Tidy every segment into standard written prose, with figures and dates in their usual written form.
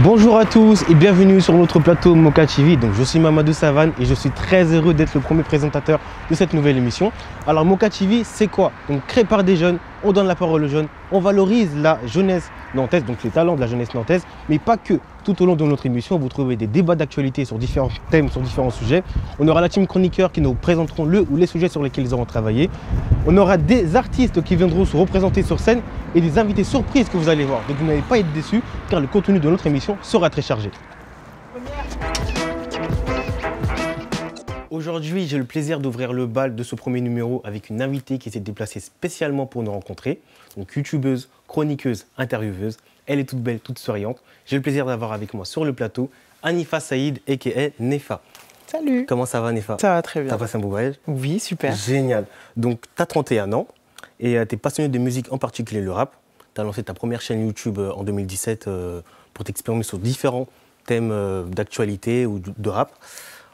Bonjour à tous et bienvenue sur notre plateau Moka TV. Donc je suis Mamadou Savane et je suis très heureux d'être le premier présentateur de cette nouvelle émission. Alors Moka TV, c'est quoi? Donc créé par des jeunes, on donne la parole aux jeunes, on valorise la jeunesse nantaise, donc les talents de la jeunesse nantaise, mais pas que. Tout au long de notre émission, vous trouvez des débats d'actualité sur différents thèmes, sur différents sujets. On aura la team chroniqueurs qui nous présenteront le ou les sujets sur lesquels ils auront travaillé. On aura des artistes qui viendront se représenter sur scène et des invités surprises que vous allez voir. Donc vous n'allez pas être déçus car le contenu de notre émission sera très chargé. Aujourd'hui, j'ai le plaisir d'ouvrir le bal de ce premier numéro avec une invitée qui s'est déplacée spécialement pour nous rencontrer. Donc youtubeuse, chroniqueuse, intervieweuse. Elle est toute belle, toute souriante. J'ai le plaisir d'avoir avec moi sur le plateau Hanifa Saïd, a.k.a. Nefa. Salut. Comment ça va, Nefa? Ça va très bien. T'as passé un beau voyage? Oui, super. Génial. Donc, tu as 31 ans et tu es passionné de musique, en particulier le rap. Tu as lancé ta première chaîne YouTube en 2017 pour t'exprimer sur différents thèmes d'actualité ou de rap.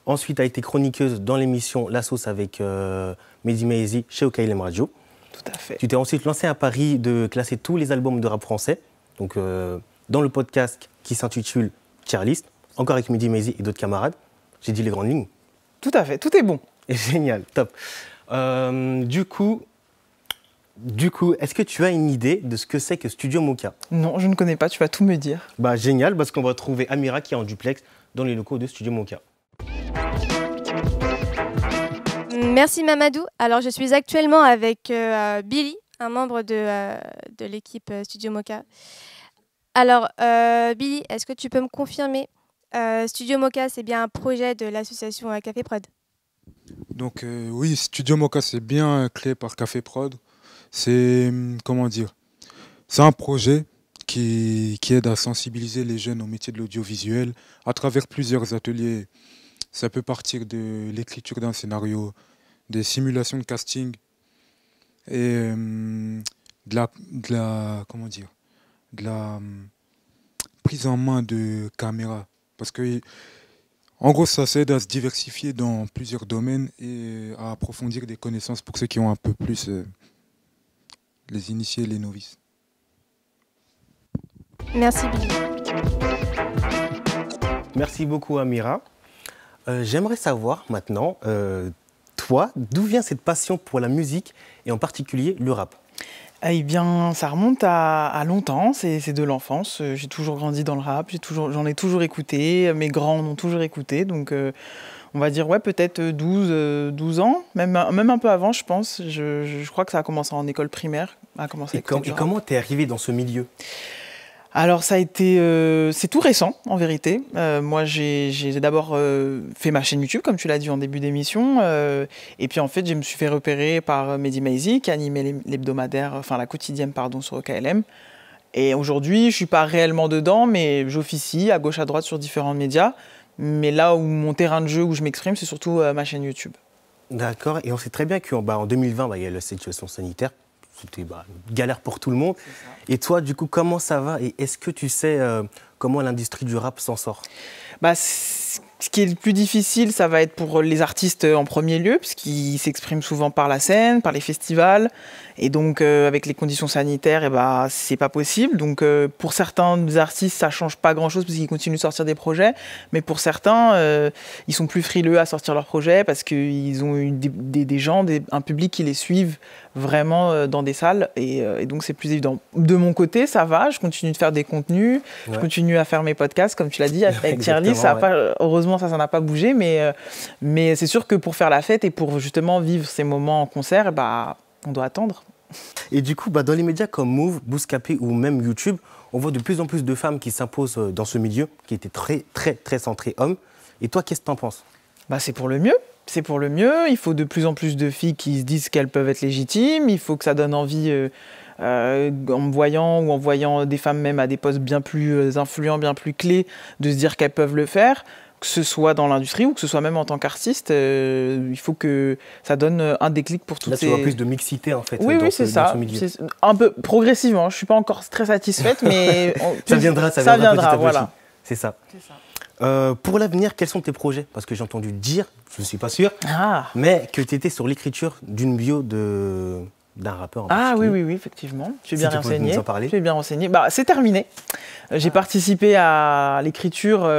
Ensuite, tu as été chroniqueuse dans l'émission La Sauce avec Mehdi Maizi chez OKLM Radio. Tout à fait. Tu t'es ensuite lancé à Paris de classer tous les albums de rap français. Donc, dans le podcast qui s'intitule Tier List, encore avec Mehdi Maizi et d'autres camarades. J'ai dit les grandes lignes. Tout à fait, tout est bon. Génial, top. Du coup, est-ce que tu as une idée de ce que c'est que Studio Moka? Non, je ne connais pas, tu vas tout me dire. Bah génial, parce qu'on va trouver Amira qui est en duplex dans les locaux de Studio Moka. Merci Mamadou. Alors je suis actuellement avec Billy, un membre de l'équipe Studio Moka. Alors Billy, est-ce que tu peux me confirmer Studio Moka, c'est bien un projet de l'association Café Prod? Donc oui, Studio Moka, c'est bien créé par Café Prod. C'est, comment dire, c'est un projet qui aide à sensibiliser les jeunes au métier de l'audiovisuel à travers plusieurs ateliers. Ça peut partir de l'écriture d'un scénario, des simulations de casting et comment dire, de la prise en main de caméras. Parce que, en gros, ça aide à se diversifier dans plusieurs domaines et à approfondir des connaissances pour ceux qui ont un peu plus les initiés et les novices. Merci Billy. Merci beaucoup Amira. J'aimerais savoir maintenant, toi, d'où vient cette passion pour la musique et en particulier le rap? Eh bien, ça remonte à longtemps, c'est de l'enfance. J'ai toujours grandi dans le rap, j'en ai toujours écouté, mes grands en ont toujours écouté. Donc, on va dire, ouais, peut-être 12 ans, même un peu avant, je pense. Je crois que ça a commencé en école primaire. Et comment t'es arrivé dans ce milieu? Alors ça a été, c'est tout récent en vérité. Moi j'ai d'abord fait ma chaîne YouTube comme tu l'as dit en début d'émission, et puis en fait je me suis fait repérer par Mehdi Maizi qui animait l'hebdomadaire, enfin la quotidienne pardon sur OKLM. Et aujourd'hui je suis pas réellement dedans, mais j'officie à gauche à droite sur différents médias. Mais là où mon terrain de jeu où je m'exprime c'est surtout ma chaîne YouTube. D'accord. Et on sait très bien qu'en 2020 il y a la situation sanitaire. C'était une galère pour tout le monde. Et toi, du coup, comment ça va? Et est-ce que tu sais comment l'industrie du rap s'en sort? Ce qui est le plus difficile, ça va être pour les artistes en premier lieu, puisqu'ils s'expriment souvent par la scène, par les festivals. Et donc, avec les conditions sanitaires, c'est pas possible. Donc, pour certains artistes, ça change pas grand-chose, parce qu'ils continuent de sortir des projets. Mais pour certains, ils sont plus frileux à sortir leurs projets, parce qu'ils ont eu des gens, un public qui les suivent vraiment dans des salles. Et donc, c'est plus évident. De mon côté, ça va. Je continue de faire des contenus. Ouais. Je continue à faire mes podcasts, comme tu l'as dit, avec Tier List. Ça a pas, heureusement, ça n'a pas bougé. Mais c'est sûr que pour faire la fête et pour justement vivre ces moments en concert, on doit attendre. Et du coup, dans les médias comme Move, Bouscapé ou même YouTube, on voit de plus en plus de femmes qui s'imposent dans ce milieu, qui était très, très, très centré homme. Et toi, qu'est-ce que tu en penses? C'est pour le mieux. C'est pour le mieux. Il faut de plus en plus de filles qui se disent qu'elles peuvent être légitimes. Il faut que ça donne envie, en me voyant ou en voyant des femmes même à des postes bien plus influents, bien plus clés, de se dire qu'elles peuvent le faire. Que ce soit dans l'industrie ou que ce soit même en tant qu'artiste, il faut que ça donne un déclic pour toutes ces... Là, tu vois plus de mixité, en fait, oui, dans c'est ce ça. milieu. C'est un peu progressivement. Je ne suis pas encore très satisfaite, mais... ça viendra petit à petit. Voilà. C'est ça. Pour l'avenir, quels sont tes projets? Parce que j'ai entendu dire, je ne suis pas sûr, mais que tu étais sur l'écriture d'une bio de d'un rappeur en Ah oui, particulier. oui, effectivement. Tu es Si bien tu peux renseigné. nous en parler. Tu es bien renseigné. Bah, c'est terminé. J'ai participé à l'écriture.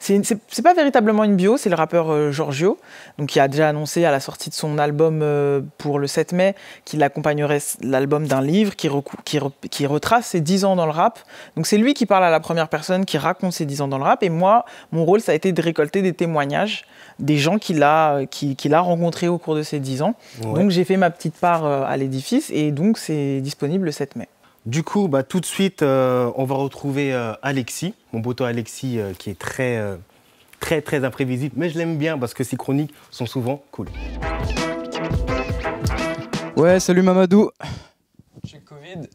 C'est pas véritablement une bio, c'est le rappeur Giorgio, donc qui a déjà annoncé à la sortie de son album pour le 7 mai qu'il accompagnerait l'album d'un livre qui retrace ses 10 ans dans le rap. Donc c'est lui qui parle à la première personne, qui raconte ses 10 ans dans le rap. Et moi, mon rôle, ça a été de récolter des témoignages des gens qu'il a rencontrés au cours de ces 10 ans. Ouais. Donc j'ai fait ma petite part à l'édifice et donc c'est disponible le 7 mai. Du coup, bah, tout de suite, on va retrouver Alexis, mon poteau Alexis, qui est très imprévisible, mais je l'aime bien parce que ses chroniques sont souvent cool. Ouais, salut Mamadou. J'ai le Covid.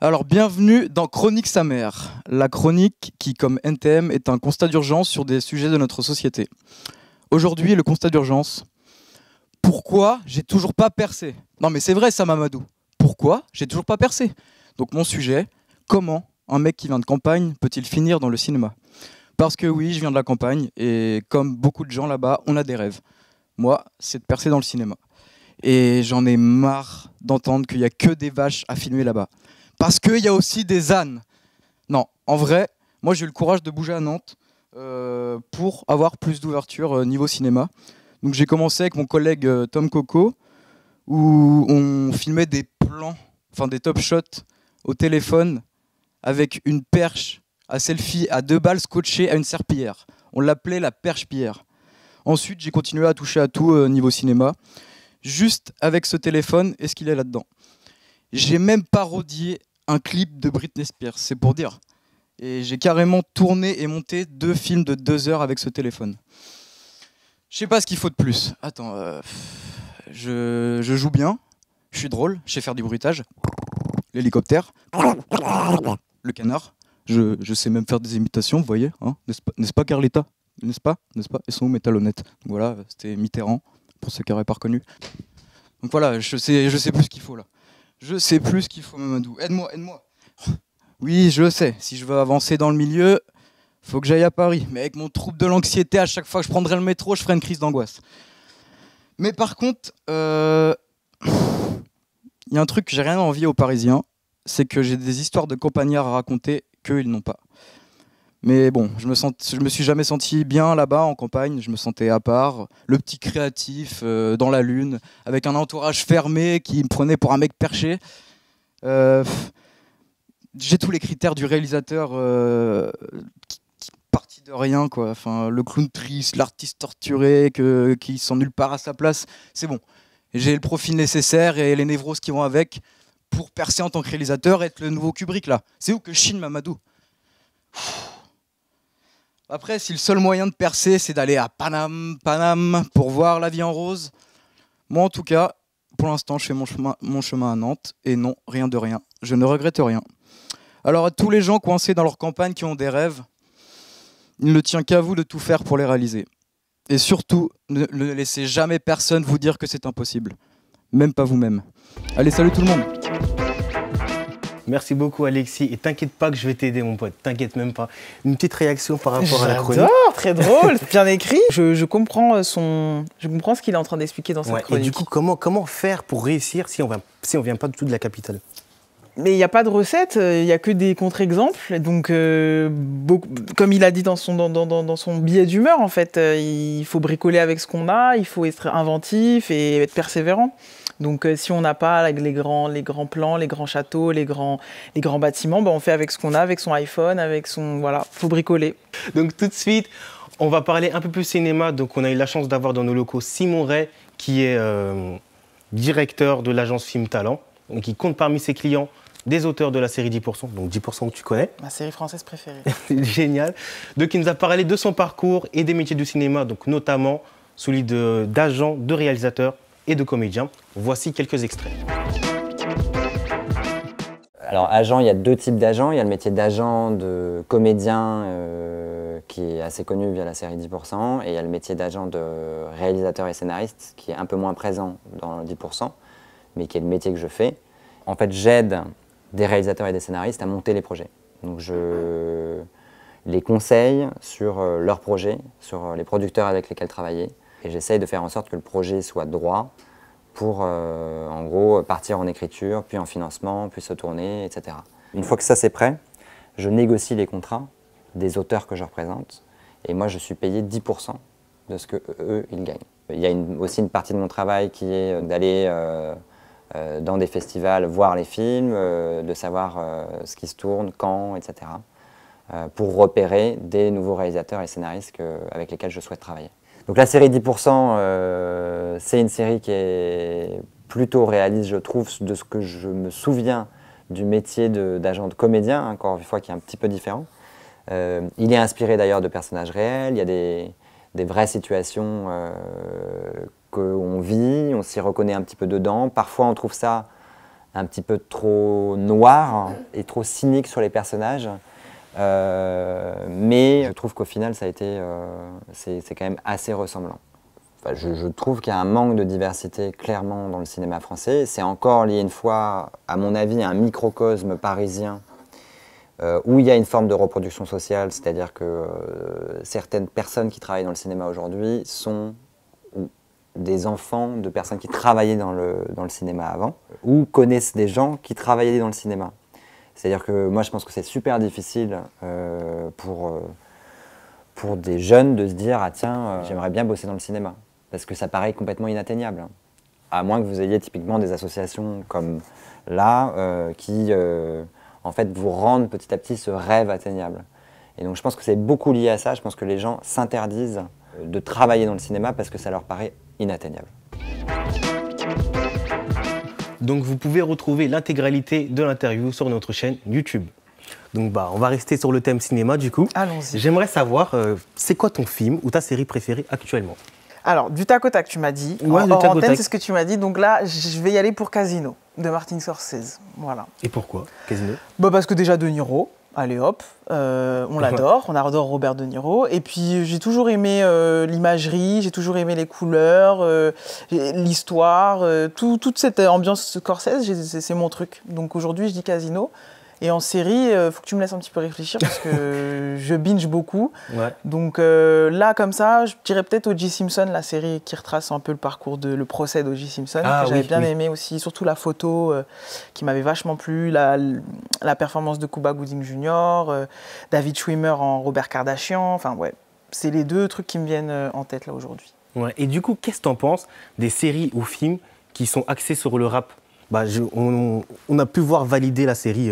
Alors, bienvenue dans Chronique sa mère, la chronique qui, comme NTM, est un constat d'urgence sur des sujets de notre société. Aujourd'hui, le constat d'urgence. Pourquoi j'ai toujours pas percé? Non mais c'est vrai ça Mamadou. Pourquoi j'ai toujours pas percé? Donc mon sujet, comment un mec qui vient de campagne peut-il finir dans le cinéma? Parce que oui, je viens de la campagne et comme beaucoup de gens là-bas, on a des rêves. Moi, c'est de percer dans le cinéma. Et j'en ai marre d'entendre qu'il n'y a que des vaches à filmer là-bas. Parce qu'il y a aussi des ânes. Non, en vrai, moi j'ai eu le courage de bouger à Nantes pour avoir plus d'ouverture niveau cinéma. Donc j'ai commencé avec mon collègue Tom Coco, où on filmait des plans, enfin des top shots au téléphone avec une perche à selfie à 2 balles scotchée à une serpillière. On l'appelait la perche-pierre. Ensuite, j'ai continué à toucher à tout niveau cinéma, juste avec ce téléphone et ce qu'il est là-dedans. J'ai même parodié un clip de Britney Spears, c'est pour dire. Et j'ai carrément tourné et monté 2 films de 2 heures avec ce téléphone. Je sais pas ce qu'il faut de plus. Attends, je joue bien, je suis drôle, je sais faire du bruitage, l'hélicoptère, le canard, je sais même faire des imitations, vous voyez, hein, n'est-ce pas Carlita? N'est-ce pas? Ils sont où mes talonnettes? Donc voilà, c'était Mitterrand, pour ceux qui n'auraient pas reconnu. Donc voilà, je sais plus ce qu'il faut là. Je sais plus ce qu'il faut Mamadou, aide-moi. Oui, je sais, si je veux avancer dans le milieu, faut que j'aille à Paris. Mais avec mon trouble de l'anxiété, à chaque fois que je prendrai le métro, je ferai une crise d'angoisse. Mais par contre, il y a un truc que j'ai rien à envier aux Parisiens, c'est que j'ai des histoires de campagnards à raconter qu'eux, ils n'ont pas. Mais bon, je me suis jamais senti bien là-bas en campagne, je me sentais à part, le petit créatif dans la lune, avec un entourage fermé qui me prenait pour un mec perché. J'ai tous les critères du réalisateur parti de rien, quoi. Enfin, le clown triste, l'artiste torturé qui sent nulle part à sa place, c'est bon. J'ai le profil nécessaire et les névroses qui vont avec pour percer en tant que réalisateur et être le nouveau Kubrick là. C'est où que chine Mamadou? Après, si le seul moyen de percer c'est d'aller à Paname pour voir la vie en rose, moi en tout cas, pour l'instant je fais mon chemin à Nantes et non, rien de rien, je ne regrette rien. Alors à tous les gens coincés dans leur campagne qui ont des rêves, il ne tient qu'à vous de tout faire pour les réaliser. Et surtout, ne laissez jamais personne vous dire que c'est impossible. Même pas vous-même. Allez, salut tout le monde. Merci beaucoup Alexis et t'inquiète pas que je vais t'aider mon pote, t'inquiète même pas. Une petite réaction par rapport à la chronique. J'adore, très drôle, bien écrit. Je comprends ce qu'il est en train d'expliquer dans cette chronique. Et du coup, comment faire pour réussir si on vient pas du tout de la capitale? Mais il n'y a pas de recette, il n'y a que des contre-exemples. Donc, comme il a dit dans son billet d'humeur, en fait, il faut bricoler avec ce qu'on a, il faut être inventif et être persévérant. Donc, si on n'a pas les grands plans, les grands châteaux, les grands bâtiments, on fait avec ce qu'on a, avec son iPhone, voilà, faut bricoler. Donc, tout de suite, on va parler un peu plus cinéma. Donc, on a eu la chance d'avoir dans nos locaux Simon Ray, qui est directeur de l'agence Film Talent, donc qui compte parmi ses clients des auteurs de la série 10%, donc 10% que tu connais. Ma série française préférée. Génial. Donc, il nous a parlé de son parcours et des métiers du cinéma, donc notamment celui d'agent, de réalisateur et de comédien. Voici quelques extraits. Alors, agent, il y a 2 types d'agents. Il y a le métier d'agent de comédien qui est assez connu via la série 10%, et il y a le métier d'agent de réalisateur et scénariste qui est un peu moins présent dans le 10%, mais qui est le métier que je fais. En fait, j'aide des réalisateurs et des scénaristes à monter les projets. Donc je les conseille sur leurs projets, sur les producteurs avec lesquels travailler. Et j'essaye de faire en sorte que le projet soit droit, pour, en gros, partir en écriture, puis en financement, puis se tourner, etc. Une fois que ça c'est prêt, je négocie les contrats des auteurs que je représente, et moi je suis payé 10% de ce qu'eux, ils gagnent. Il y a aussi une partie de mon travail qui est d'aller dans des festivals voir les films, de savoir ce qui se tourne, quand, etc. Pour repérer des nouveaux réalisateurs et scénaristes avec lesquels je souhaite travailler. Donc la série 10%, c'est une série qui est plutôt réaliste, je trouve, de ce que je me souviens du métier d'agent de comédien, encore une fois, qui est un petit peu différent. Il est inspiré d'ailleurs de personnages réels, il y a des vraies situations qu'on vit, on s'y reconnaît un petit peu dedans. Parfois on trouve ça un petit peu trop noir et trop cynique sur les personnages. Mais je trouve qu'au final, ça a été, c'est quand même assez ressemblant. Enfin, je trouve qu'il y a un manque de diversité clairement dans le cinéma français. C'est encore lié une fois, à mon avis, à un microcosme parisien où il y a une forme de reproduction sociale, c'est-à-dire que certaines personnes qui travaillent dans le cinéma aujourd'hui sont des enfants de personnes qui travaillaient dans le cinéma avant ou connaissent des gens qui travaillaient dans le cinéma. C'est-à-dire que moi, je pense que c'est super difficile pour des jeunes de se dire « Ah tiens, j'aimerais bien bosser dans le cinéma », parce que ça paraît complètement inatteignable. À moins que vous ayez typiquement des associations comme là, qui en fait vous rendent petit à petit ce rêve atteignable. Et donc je pense que c'est beaucoup lié à ça, je pense que les gens s'interdisent de travailler dans le cinéma parce que ça leur paraît inatteignable. Donc vous pouvez retrouver l'intégralité de l'interview sur notre chaîne YouTube. Donc on va rester sur le thème cinéma du coup. Allons-y. J'aimerais savoir, c'est quoi ton film ou ta série préférée actuellement? Alors, du tac au tac, tu m'as dit. Ouais, du tac au tac. C'est ce que tu m'as dit. Donc là, je vais y aller pour Casino, de Martin Scorsese. Voilà. Et pourquoi Casino? Parce que déjà, De Niro, allez hop, on l'adore, on adore Robert De Niro. Et puis, j'ai toujours aimé l'imagerie, j'ai toujours aimé les couleurs, l'histoire, toute cette ambiance Scorsese, c'est mon truc. Donc aujourd'hui, je dis Casino. Et en série, il faut que tu me laisses un petit peu réfléchir parce que je binge beaucoup. Ouais. Donc là, comme ça, je dirais peut-être O.J. Simpson, la série qui retrace un peu le parcours le procès d'O.J. Simpson, que j'avais bien aimé aussi. Surtout la photo qui m'avait vachement plu, la performance de Cuba Gooding Jr., David Schwimmer en Robert Kardashian. Enfin, ouais, c'est les deux trucs qui me viennent en tête là aujourd'hui. Ouais. Et du coup, qu'est-ce que tu en penses des séries ou films qui sont axés sur le rap? On a pu voir valider la série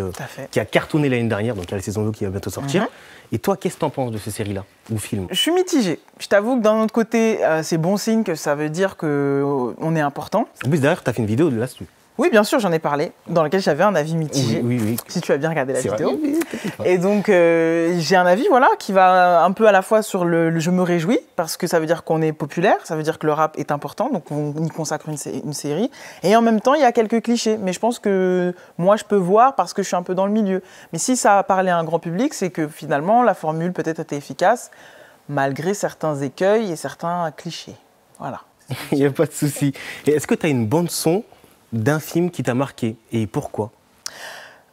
qui a cartonné l'année dernière, donc il y a la saison 2 qui va bientôt sortir. Et toi, qu'est-ce que tu en penses de ces séries-là ou films? Je suis mitigé. Je t'avoue que d'un autre côté, c'est bon signe, que ça veut dire qu'on est important. En plus, d'ailleurs, tu as fait une vidéo là-dessus. Oui, bien sûr, j'en ai parlé, dans laquelle j'avais un avis mitigé, oui. si tu as bien regardé la vidéo. Oui, et donc, j'ai un avis qui va un peu à la fois sur je me réjouis, parce que ça veut dire qu'on est populaire, ça veut dire que le rap est important, donc on y consacre une série. Et en même temps, il y a quelques clichés, mais je pense que moi, je peux voir parce que je suis un peu dans le milieu. Mais si ça a parlé à un grand public, c'est que finalement, la formule peut-être était efficace, malgré certains écueils et certains clichés. Voilà. Il n'y a pas de souci. Et est-ce que tu as une bande-son d'un film qui t'a marqué et pourquoi?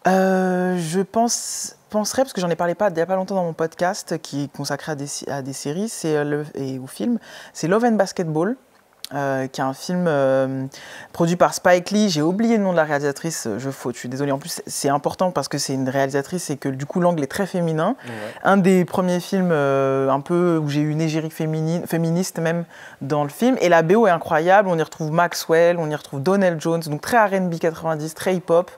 Je penserais, parce que j'en ai parlé il n'y a pas longtemps dans mon podcast qui est consacré à des séries et aux films, c'est Love and Basketball, qui est un film produit par Spike Lee. J'ai oublié le nom de la réalisatrice, je suis désolée. En plus, c'est important parce que c'est une réalisatrice et que du coup, l'angle est très féminin. Ouais. Un des premiers films un peu où j'ai eu une égérie féministe même dans le film. Et la BO est incroyable. On y retrouve Maxwell, on y retrouve Donell Jones, donc très R&B 90, très hip-hop.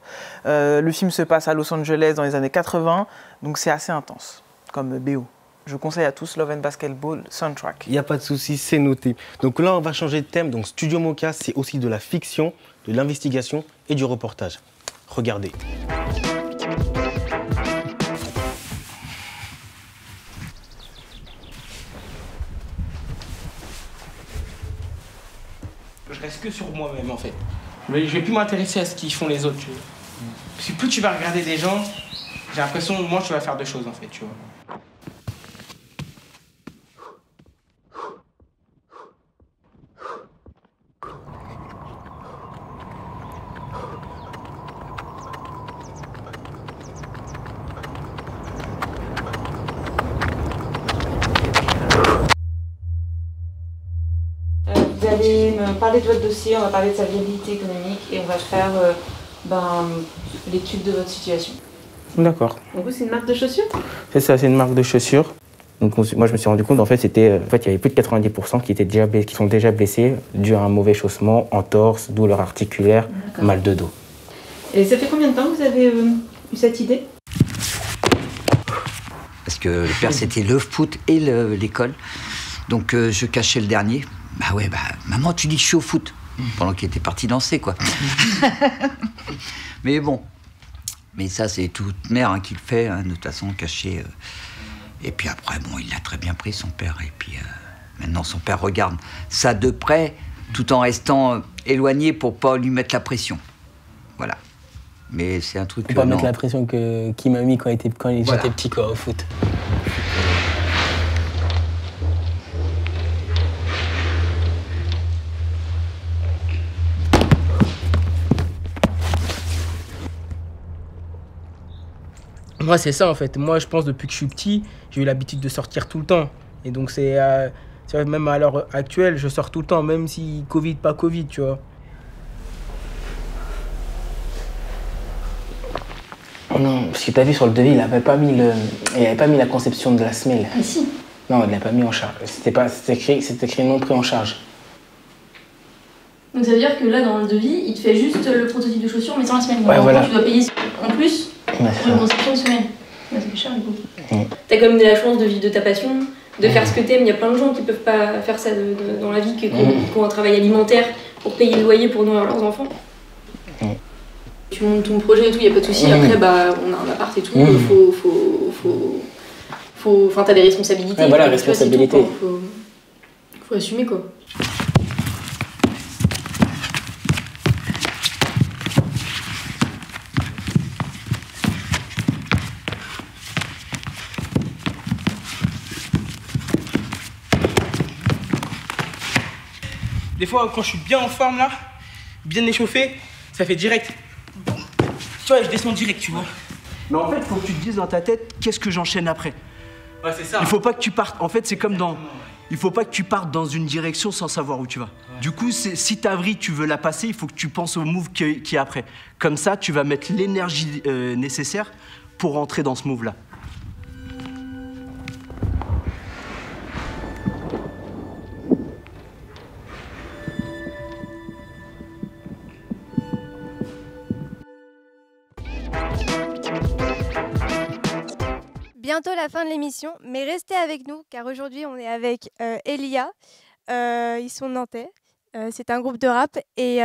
Le film se passe à Los Angeles dans les années 80, donc c'est assez intense comme BO. Je conseille à tous Love and Basketball soundtrack. Il n'y a pas de souci, c'est noté. Donc là, on va changer de thème. Donc Studio Moka, c'est aussi de la fiction, de l'investigation et du reportage. Regardez. Je reste que sur moi-même en fait. Mais je vais plus m'intéresser à ce qu'ils font les autres. Tu vois. Parce que plus tu vas regarder des gens, j'ai l'impression que moi tu vas faire deux choses en fait. Tu vois. allez me parler de votre dossier, on va parler de sa viabilité économique et on va faire l'étude de votre situation. D'accord. Donc vous, c'est une marque de chaussures? C'est ça, c'est une marque de chaussures. Donc moi, je me suis rendu compte, en fait, il y avait plus de 90% qui sont déjà blessés dû à un mauvais chaussement, entorse, douleur articulaire, mal de dos. Et ça fait combien de temps que vous avez eu cette idée? Parce que le père, c'était le foot et l'école. Donc je cachais le dernier. Bah ouais, maman, tu dis que je suis au foot. Pendant qu'il était parti danser, quoi. Mais bon. Mais ça, c'est toute mère qui le fait, de toute façon, caché. Et puis après, bon, il l'a très bien pris, son père. Et puis maintenant, son père regarde ça de près, tout en restant éloigné pour pas lui mettre la pression. Voilà. Mais c'est un truc... Faut pas mettre la pression qu'il m'a mis quand j'étais petit, quoi, au foot. Moi, c'est ça, en fait. Moi, je pense, depuis que je suis petit, j'ai eu l'habitude de sortir tout le temps. Et donc, tu vois, même à l'heure actuelle, je sors tout le temps, même si Covid, pas Covid, tu vois. Non, parce que t'as vu sur le devis, il avait pas mis la conception de la semelle. Ah si. Non, il l'a pas mis en charge. C'était écrit non pris en charge. Donc ça veut dire que là, dans le devis, il te fait juste le prototype de chaussure, mais sans la semelle. Donc Ouais, voilà. tu dois payer en plus pour une conception de semelle. Ça fait cher, du coup. T'as quand même de la chance de vivre de ta passion, de faire ce que t'aimes. Il y a plein de gens qui peuvent pas faire ça dans la vie, qui ont un travail alimentaire pour payer le loyer, pour nourrir leurs enfants. Tu montes ton projet et tout, il n'y a pas de souci. Après, on a un appart et tout, enfin, t'as des responsabilités. Ouais, voilà, responsabilité. Faut assumer, quoi. Des fois, quand je suis bien en forme, là, bien échauffé, ça fait direct. Tu vois, je descends direct, tu vois. Mais en fait, il faut que tu te dises dans ta tête, qu'est-ce que j'enchaîne après? Ouais, c'est ça. Il faut pas que tu partes. En fait, c'est comme dans... Il faut pas que tu partes dans une direction sans savoir où tu vas. Ouais. Du coup, si ta vrille, tu veux la passer, il faut que tu penses au move qui est après. Comme ça, tu vas mettre l'énergie nécessaire pour rentrer dans ce move-là. Bientôt la fin de l'émission, mais restez avec nous car aujourd'hui on est avec Elia, ils sont nantais, c'est un groupe de rap et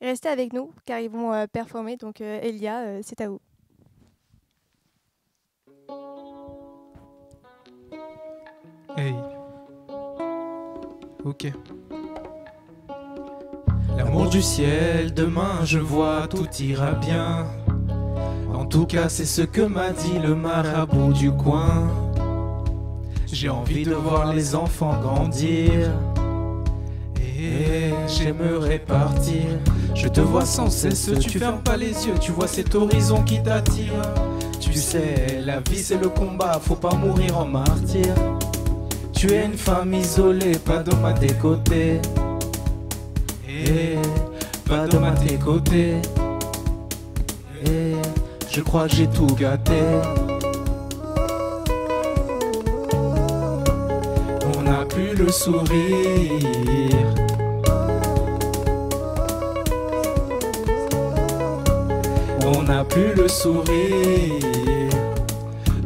restez avec nous car ils vont performer, donc Elia, c'est à vous. Hey. Ok. L'amour du ciel, demain je vois tout ira bien. En tout cas, c'est ce que m'a dit le marabout du coin. J'ai envie de voir les enfants grandir et j'aimerais partir. Je te vois sans cesse, tu fermes pas les yeux, tu vois cet horizon qui t'attire. Tu sais, la vie c'est le combat, faut pas mourir en martyr. Tu es une femme isolée, pas d'homme à tes côtés. Et pas d'homme à tes côtés. Et je crois que j'ai tout gâté. On n'a plus le sourire. On n'a plus le sourire.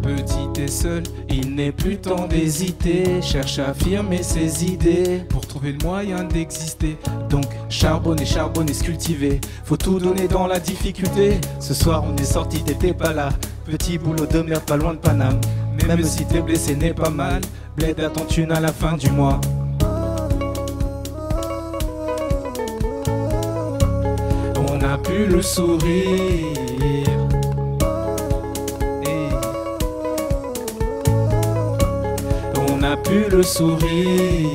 Petit et seul, il n'est plus temps d'hésiter. Cherche à affirmer ses idées pour trouver le moyen d'exister. Donc charbonner, charbonner, se cultiver. Faut tout donner dans la difficulté. Ce soir on est sorti, t'étais pas là. Petit boulot de merde pas loin de Paname. Même si t'es blessé n'est pas mal. Bled à ton thune à la fin du mois. On n'a plus le sourire. On n'a plus le sourire.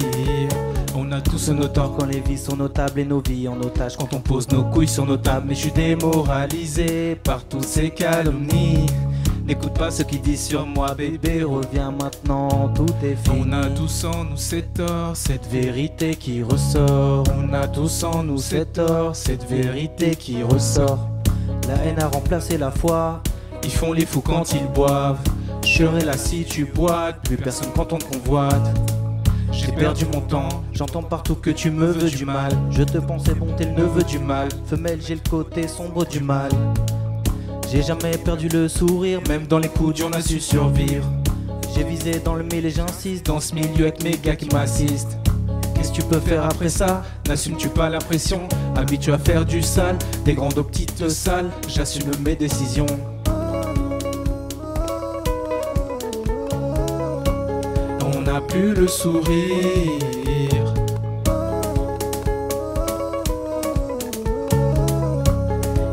On a tous nos torts quand les vies sont notables et nos vies en otage. Quand on pose nos couilles sur nos tables. Mais je suis démoralisé par toutes ces calomnies. N'écoute pas ce qu'ils disent sur moi, bébé, reviens maintenant, tout est fini. On a tous en nous cet or, cette vérité qui ressort. On a tous en nous cet or, cette vérité qui ressort. La haine a remplacé la foi, ils font les fous quand ils boivent. Je serai là si tu boites, plus personne quand on te convoite. J'ai perdu mon temps, j'entends partout que tu me veux du mal. Je te pensais bon, t'es le neveu du mal. Femelle, j'ai le côté sombre du mal. J'ai jamais perdu le sourire, même dans les coups durs on a su survivre. J'ai visé dans le mille et j'insiste, dans ce milieu avec mes gars qui m'assistent. Qu'est-ce que tu peux faire après ça? N'assumes-tu pas la pression? Habitué à faire du sale, des grandes aux petites salles, j'assume mes décisions. On n'a plus le sourire.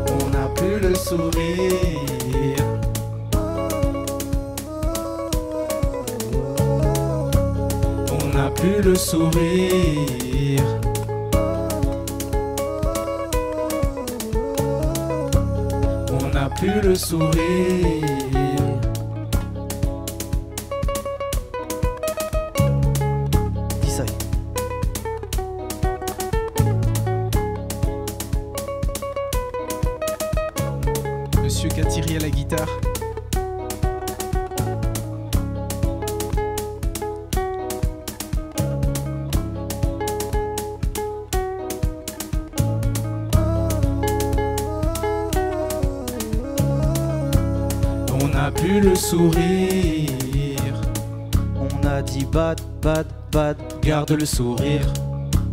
On n'a plus le sourire. On n'a plus le sourire. On n'a plus le sourire. Monsieur Katiri à la guitare. On n'a plus le sourire. On a dit bad, bad, bad, garde le sourire.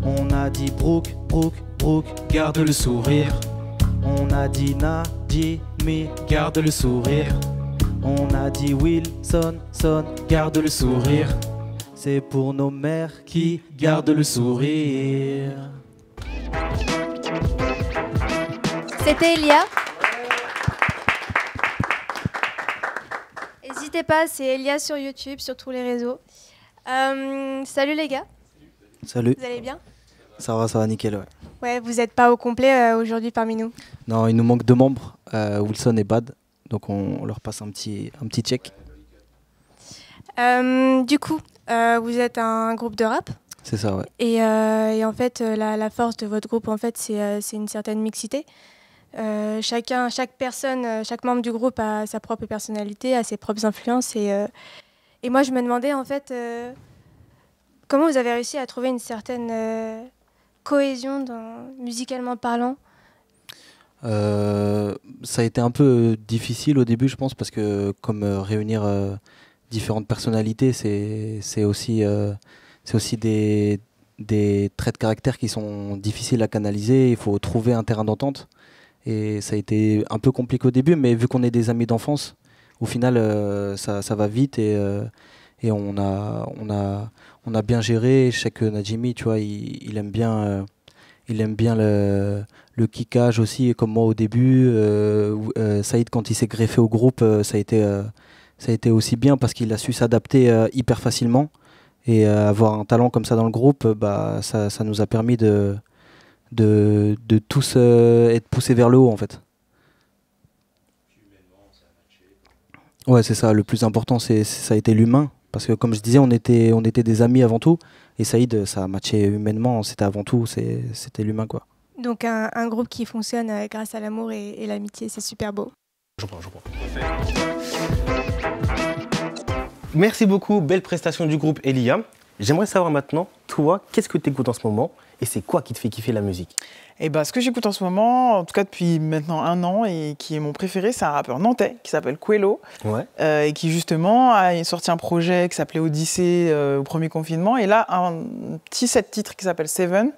On a dit brook, brook, brook, garde le sourire. On a dit Najimi, garde le sourire. On a dit Wilson, son, garde le sourire. C'est pour nos mères qui gardent le sourire. C'était Elia. N'hésitez pas, c'est Elia sur YouTube, sur tous les réseaux. Salut les gars. Salut. Vous allez bien? Ça va nickel, ouais. Ouais, vous n'êtes pas au complet aujourd'hui parmi nous. Non, il nous manque 2 membres, Wilson et Bad, donc on leur passe un petit check. Du coup, vous êtes un groupe de rap. C'est ça, ouais. Et en fait, la force de votre groupe, en fait, c'est une certaine mixité. Chaque personne, chaque membre du groupe a sa propre personnalité, a ses propres influences. Et moi, je me demandais, en fait, comment vous avez réussi à trouver une certaine cohésion musicalement parlant? Ça a été un peu difficile au début, je pense, parce que comme réunir différentes personnalités, c'est aussi des traits de caractère qui sont difficiles à canaliser. Il faut trouver un terrain d'entente. Et ça a été un peu compliqué au début, mais vu qu'on est des amis d'enfance, au final, ça va vite et on a bien géré. Je sais que Najimi, tu vois, il aime bien le kickage aussi, comme moi au début. Saïd, quand il s'est greffé au groupe, ça a été aussi bien parce qu'il a su s'adapter hyper facilement. Et avoir un talent comme ça dans le groupe, ça nous a permis de tous être poussés vers le haut, en fait. Ouais, c'est ça. Le plus important, ça a été l'humain. Parce que comme je disais, on était des amis avant tout. Et Saïd, ça a matché humainement. C'était avant tout, c'était l'humain, quoi. Donc un groupe qui fonctionne grâce à l'amour et l'amitié, c'est super beau. Je prends. Merci beaucoup, belle prestation du groupe Elia. J'aimerais savoir maintenant, toi, qu'est-ce que tu écoutes en ce moment et c'est quoi qui te fait kiffer la musique? Et ce que j'écoute en ce moment, en tout cas depuis maintenant 1 an, et qui est mon préféré, c'est un rappeur nantais qui s'appelle Quello, et qui justement a sorti un projet qui s'appelait Odyssée au premier confinement, et là un petit 7 titres qui s'appelle Seven.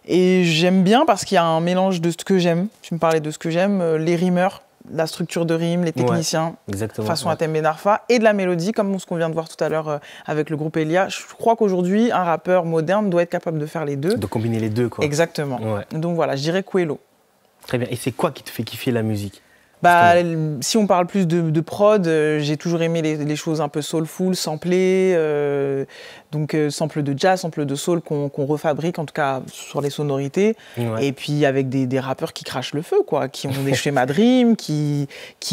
Et j'aime bien parce qu'il y a un mélange de ce que j'aime. Tu me parlais de ce que j'aime, les rimeurs, la structure de rime, les techniciens, façon Atem Ben Arfa, et de la mélodie, comme ce qu'on vient de voir tout à l'heure avec le groupe Elia. Je crois qu'aujourd'hui, un rappeur moderne doit être capable de faire les deux. De combiner les deux, quoi. Exactement. Ouais. Donc voilà, je dirais Quello. Très bien. Et c'est quoi qui te fait kiffer la musique? Bah, si on parle plus de prod, j'ai toujours aimé les choses un peu soulful, samplées, donc samples de jazz, samples de soul qu'on refabrique, en tout cas sur les sonorités, et puis avec des rappeurs qui crachent le feu, quoi, qui ont des schémas de rimes, qui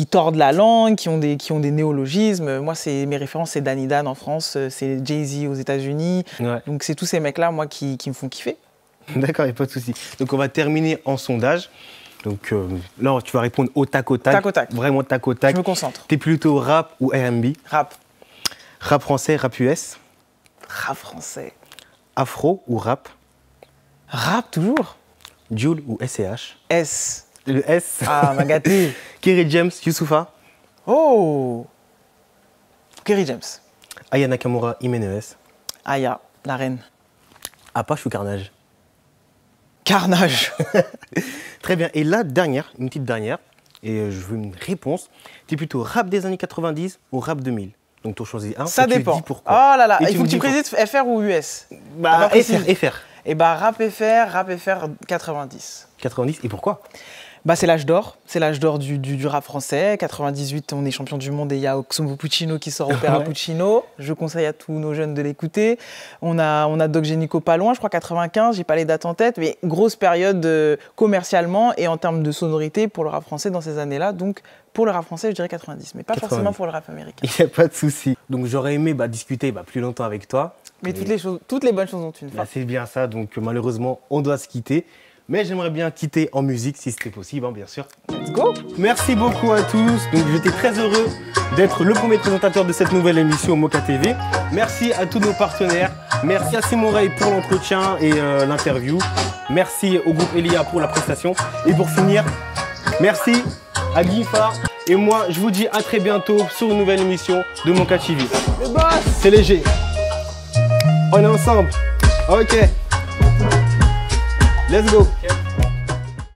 tordent la langue, qui ont des néologismes. Moi, mes références, c'est Danny Dan en France, c'est Jay-Z aux États-Unis, donc c'est tous ces mecs-là, moi, qui me font kiffer. D'accord, il n'y a pas de souci. Donc on va terminer en sondage. Donc là, tu vas répondre au tac au tac. Tac au tac. Vraiment tac au tac. Je me concentre. T'es plutôt rap ou R&B? Rap. Rap français, rap US? Rap français. Afro ou rap? Rap, toujours. Jul ou SCH? S. Le S. Ah, m'a gâté. Kerry James, Youssoupha? Oh, Kerry James. Aya Nakamura, Imenes? Aya, la reine. Apache ou Carnage? Carnage. Très bien. Et la dernière, une petite dernière, et je veux une réponse. T'es plutôt rap des années 90 ou rap 2000? Donc t'en choisis un. Ça dépend. Tu dis pourquoi. Oh là là, et il faut que tu précises FR ou US? Bah, FR. Et bah rap FR 90. 90, et pourquoi? Bah, c'est l'âge d'or, du rap français. 98, on est champion du monde et il y a Oxmo Puccino qui sort Opéra Puccino. Je conseille à tous nos jeunes de l'écouter. On a Doc Génico pas loin, je crois 95, j'ai pas les dates en tête, mais grosse période commercialement et en termes de sonorité pour le rap français dans ces années-là. Donc pour le rap français, je dirais 90, mais pas 90. Forcément pour le rap américain. Il n'y a pas de souci. Donc j'aurais aimé discuter plus longtemps avec toi. Mais toutes les bonnes choses ont une fin. C'est bien ça, donc malheureusement, on doit se quitter. Mais j'aimerais bien quitter en musique si c'était possible, bien sûr. Let's go! Merci beaucoup à tous. Donc j'étais très heureux d'être le premier présentateur de cette nouvelle émission Moka TV. Merci à tous nos partenaires. Merci à Simon Ray pour l'entretien et l'interview. Merci au groupe Elia pour la prestation. Et pour finir, merci à Guifa. Et moi, je vous dis à très bientôt sur une nouvelle émission de Moka TV. Le boss! C'est léger. On est ensemble. Ok. Let's go.